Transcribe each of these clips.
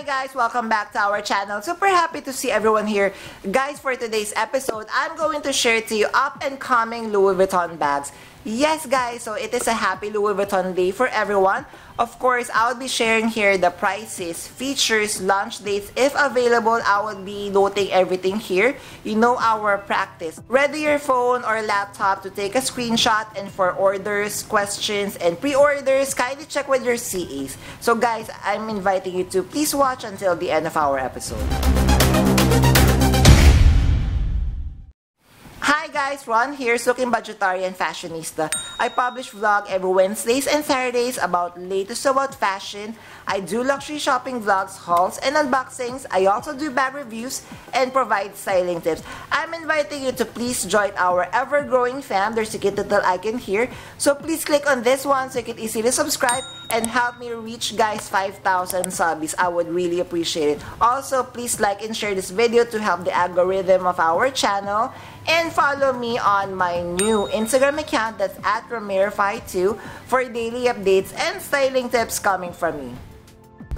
guys, welcome back to our channel. Super happy to see everyone here. Guys, for today's episode, I'm going to share to you up and coming Louis Vuitton bags. Yes guys, so it is a happy Louis Vuitton day for everyone. Of course, I'll be sharing here the prices, features, launch dates. If available, I will be noting everything here. You know our practice. Ready your phone or laptop to take a screenshot, and for orders, questions, and pre-orders, kindly check with your CAs. So guys, I'm inviting you to please watch until the end of our episode. Hi guys, Ron here, looking budgetarian fashionista. I publish vlog every Wednesdays and Saturdays about latest about fashion. I do luxury shopping vlogs, hauls, and unboxings. I also do bag reviews and provide styling tips. I'm inviting you to please join our ever-growing fam. There's a cute little icon here. So please click on this one so you can easily subscribe and help me reach guys 5,000 subs. I would really appreciate it. Also, please like and share this video to help the algorithm of our channel. And follow me on my new Instagram account, that's at Romero52, for daily updates and styling tips coming from me.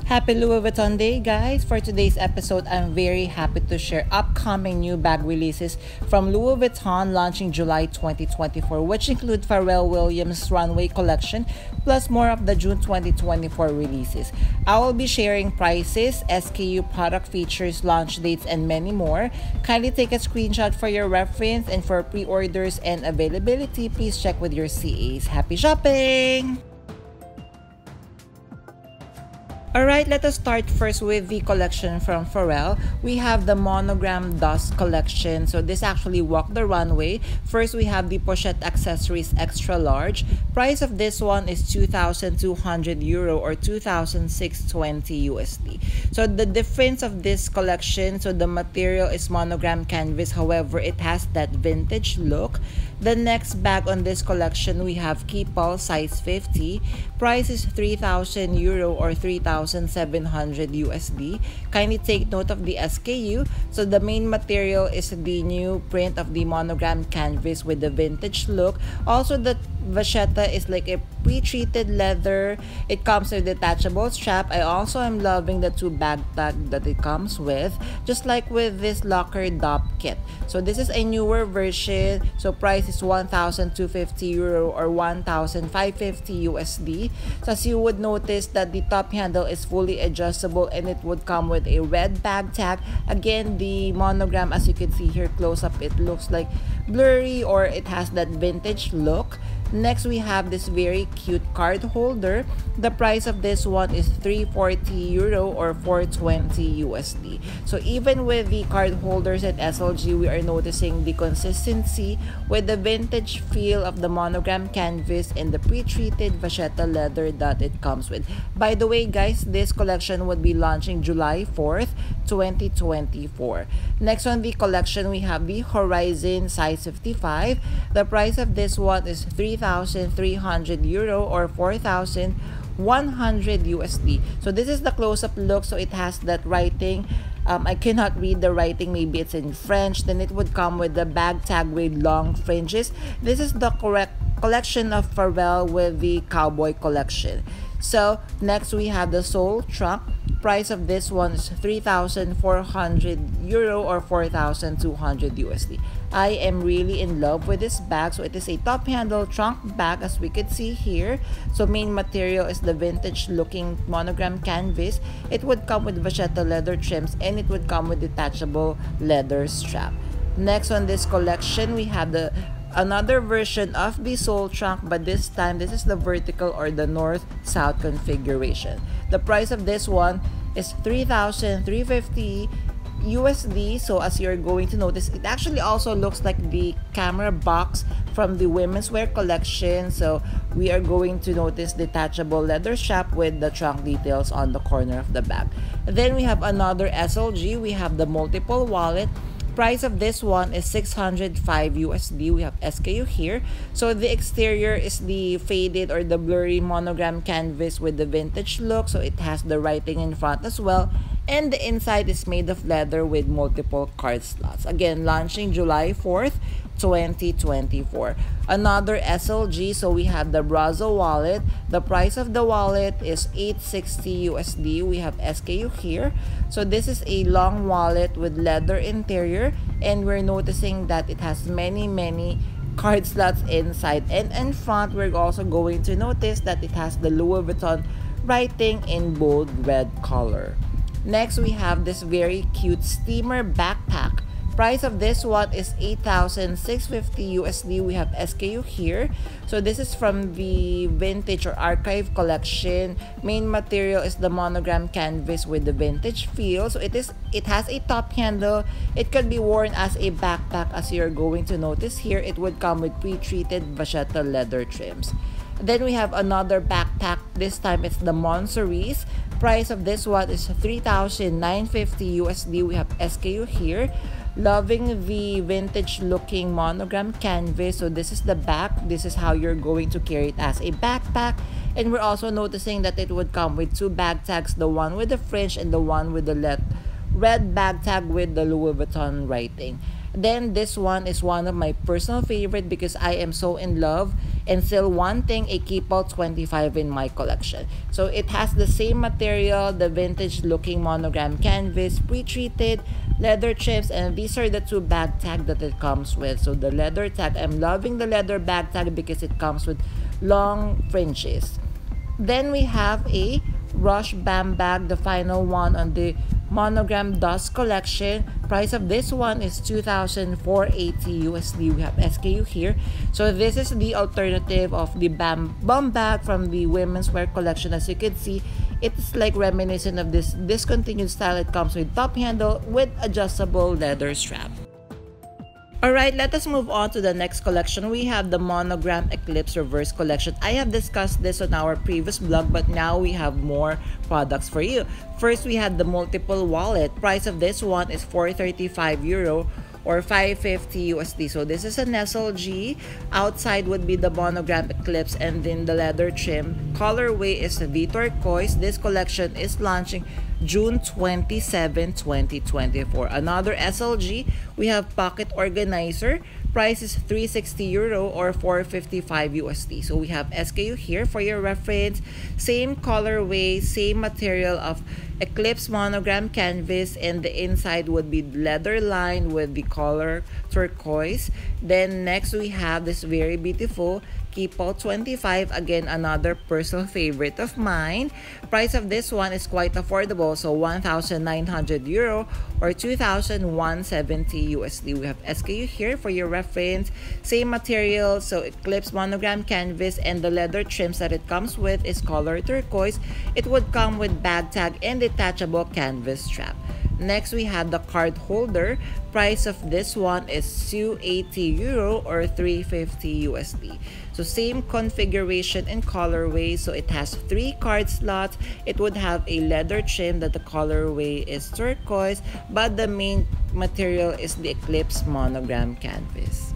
Happy Louis Vuitton Day, guys! For today's episode, I'm very happy to share upcoming new bag releases from Louis Vuitton launching July 2024, which include PHARREL Williams Runway Collection, plus more of the June 2024 releases. I will be sharing prices, SKU, product features, launch dates, and many more. Kindly take a screenshot for your reference, and for pre-orders and availability, please check with your CAs. Happy shopping! Alright, let us start first with the collection from PHARREL. We have the Monogram Dust Collection. So this actually walked the runway. First, we have the pochette accessories extra large. Price of this one is 2,200 euro or 2,620 USD. So the difference of this collection, so the material is monogram canvas. However, it has that vintage look. The next bag on this collection, we have Keepall size 50. Price is 3,000 euro or 3,700 USD. Kindly take note of the SKU. So the main material is the new print of the monogram canvas with the vintage look. Also, the vachetta is like a pre-treated leather. It comes with detachable strap. I also am loving the two bag tag that it comes with, just like with this locker dop kit. So this is a newer version. So price is 1,250 euro or 1,550 USD. So as you would notice that the top handle is fully adjustable, and it would come with a red bag tag. Again, the monogram, as you can see here close up, it looks like blurry or it has that vintage look. Next, we have this very cute card holder. The price of this one is 340 euro or 420 USD. So even with the card holders at SLG, we are noticing the consistency with the vintage feel of the monogram canvas and the pre-treated vachetta leather that it comes with. By the way, guys, this collection would be launching July 4th, 2024. Next on the collection, we have the Horizon size 55. The price of this one is 3,300 euro or 4,100 USD. So this is the close-up look. So it has that writing. I cannot read the writing. Maybe it's in French. Then it would come with the bag tag with long fringes. This is the correct collection of PHARREL with the cowboy collection. So next we have the sole trunk. Price of this one is 3,400 euro or 4,200 USD. I am really in love with this bag. So it is a top handle trunk bag, as we could see here. So main material is the vintage looking monogram canvas. It would come with vachetta leather trims, and it would come with detachable leather strap. Next on this collection, we have another version of the sole trunk, but this time this is the vertical or the north-south configuration. The price of this one is 3,350 USD. So as you're going to notice, it actually also looks like the camera box from the women's wear collection. So we are going to notice detachable leather strap with the trunk details on the corner of the bag. Then we have another SLG. We have the multiple wallet. Price of this one is 605 USD. We have SKU here. So the exterior is the faded or the blurry monogram canvas with the vintage look. So it has the writing in front as well. and the inside is made of leather with multiple card slots. Again, launching July 4th, 2024. Another SLG, so we have the Brazil wallet. The price of the wallet is $860 USD. We have SKU here. So this is a long wallet with leather interior, and we're noticing that it has many card slots inside, and in front we're also going to notice that it has the Louis Vuitton writing in bold red color. Next, we have this very cute steamer backpack. Price of this one is $8,650 USD. We have SKU here. So this is from the vintage or archive collection. Main material is the monogram canvas with the vintage feel. So it has a top handle. It could be worn as a backpack, as you're going to notice here. It would come with pre-treated vachetta leather trims. Then we have another backpack. This time it's the Moncerise. Price of this one is $3,950 USD. We have SKU here. Loving the vintage looking monogram canvas. So this is the back. This is how you're going to carry it as a backpack. And we're also noticing that it would come with two bag tags, the one with the fringe and the one with the red bag tag with the Louis Vuitton writing. Then this one is one of my personal favorite because I am so in love and still wanting a Keepall 25 in my collection. So it has the same material, the vintage looking monogram canvas, pre-treated leather trims, and these are the two bag tag that it comes with. So the leather tag, I'm loving the leather bag tag because it comes with long fringes. Then we have a Rush Bumbag, the final one on the Monogram Dust Collection. Price of this one is $2,480 USD. We have SKU here. So this is the alternative of the bum bag from the women's wear collection. As you can see, it's like reminiscent of this discontinued style. It comes with top handle with adjustable leather strap. Alright, let us move on to the next collection. We have the Monogram Eclipse Reverse Collection. I have discussed this on our previous vlog, but now we have more products for you. First, we have the multiple wallet. Price of this one is €435 or $550 USD. So this is an SLG. Outside would be the Monogram Eclipse, and then the leather trim. Colorway is the turquoise. This collection is launching June 27, 2024. Another SLG, we have pocket organizer. Price is €360 or $455 USD. So we have SKU here for your reference. Same colorway, same material of Eclipse monogram canvas, and the inside would be leather lined with the color turquoise. Then next we have this very beautiful Keepall 25, again another personal favorite of mine. Price of this one is quite affordable, so €1,900 or $2,170 USD. We have SKU here for your reference. Same material, so Eclipse monogram canvas, and the leather trims that it comes with is color turquoise. It would come with bag tag and detachable canvas strap. Next, we have the card holder. Price of this one is €280 or $350 USD. So same configuration and colorway. So it has 3 card slots. It would have a leather trim that the colorway is turquoise, but the main material is the Eclipse monogram canvas.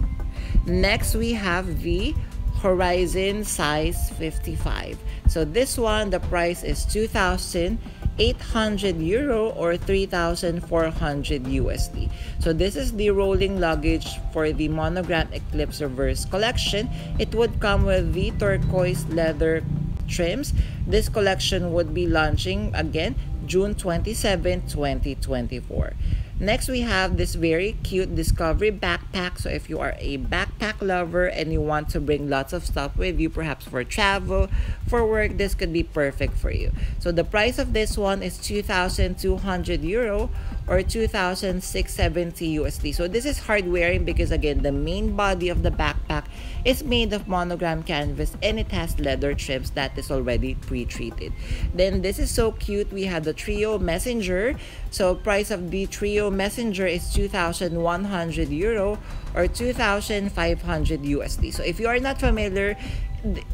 Next, we have the Horizon size 55. So this one, the price is €2,800 or $3,400 USD. So this is the rolling luggage for the Monogram Eclipse Reverse Collection. It would come with the turquoise leather trims. This collection would be launching again June 27, 2024. Next, we have this very cute Discovery backpack. So if you are a backpack lover and you want to bring lots of stuff with you, perhaps for travel, for work, this could be perfect for you. So the price of this one is €2,200 or $2,670 USD. So this is hard wearing because again, the main body of the backpack is made of monogram canvas and it has leather trims that is already pre-treated. Then this is so cute. We have the Trio Messenger. So price of the Trio Messenger is €2,100 or $2,500 USD. So if you are not familiar,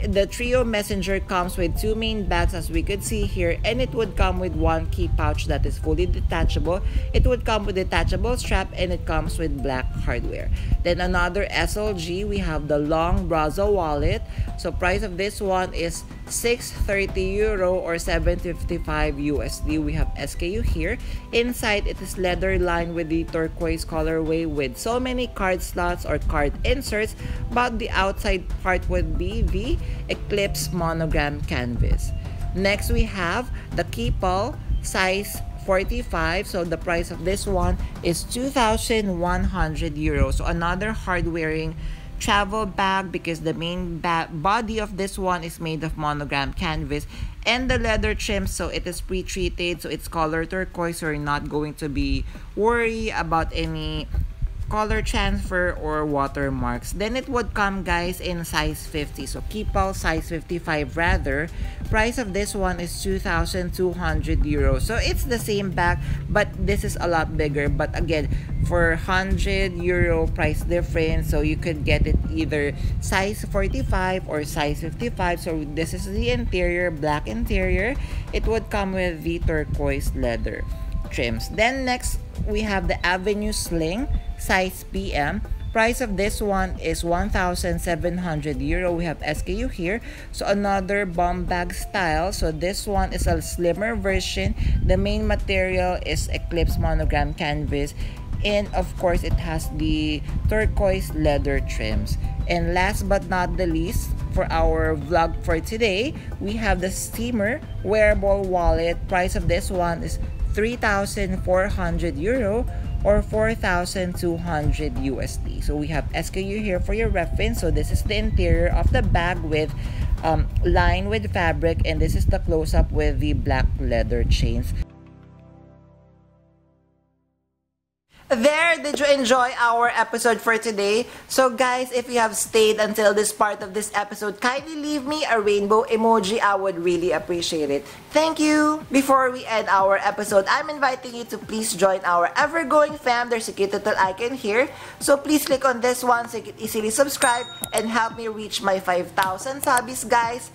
the Trio Messenger comes with 2 main bags, as we could see here, and it would come with 1 key pouch that is fully detachable. It would come with detachable strap, and it comes with black hardware. Then another SLG, we have the long Brazil wallet. So price of this one is 630 euro or 755 USD. We have SKU here. Inside, it is leather lined with the turquoise colorway with so many card slots or card inserts, but the outside part would be the Eclipse monogram canvas. Next, we have the Keepall size 45. So the price of this one is 2,100 euros. So another hard-wearing travel bag because the main body of this one is made of monogram canvas and the leather trim, so it is pre-treated, so it's color turquoise, so you're not going to be worried about any color transfer or watermarks. Then it would come, guys, in size 50. So Keepall size 55 rather. Price of this one is 2,200 euros. So it's the same bag, but this is a lot bigger. But again, for 100 euro price difference, so you could get it either size 45 or size 55. So this is the interior, black interior. It would come with the turquoise leather trims. Then next, we have the Avenue Sling size PM. Price of this one is 1,700 euro. We have SKU here. So another bomb bag style. So this one is a slimmer version. The main material is Eclipse monogram canvas. And of course, it has the turquoise leather trims. And last but not the least, for our vlog for today, we have the Steamer wearable wallet. Price of this one is 3,400 euro or 4,200 USD. So we have SKU here for your reference. So this is the interior of the bag with lined with fabric, and this is the close-up with the black leather chains. There, did you enjoy our episode for today? So guys, if you have stayed until this part of this episode, kindly leave me a rainbow emoji. I would really appreciate it. Thank you! Before we end our episode, I'm inviting you to please join our ever-growing fam. There's a cute little icon here. So please click on this one so you can easily subscribe and help me reach my 5,000 subbies, guys.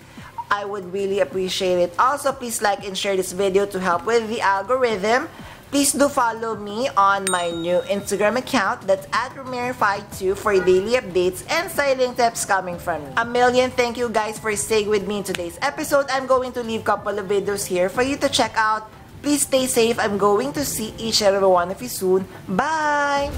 I would really appreciate it. Also, please like and share this video to help with the algorithm. Please do follow me on my new Instagram account, that's @Romero52, for daily updates and styling tips coming from me. A million thank you guys for staying with me in today's episode. I'm going to leave a couple of videos here for you to check out. Please stay safe. I'm going to see each and every one of you soon. Bye!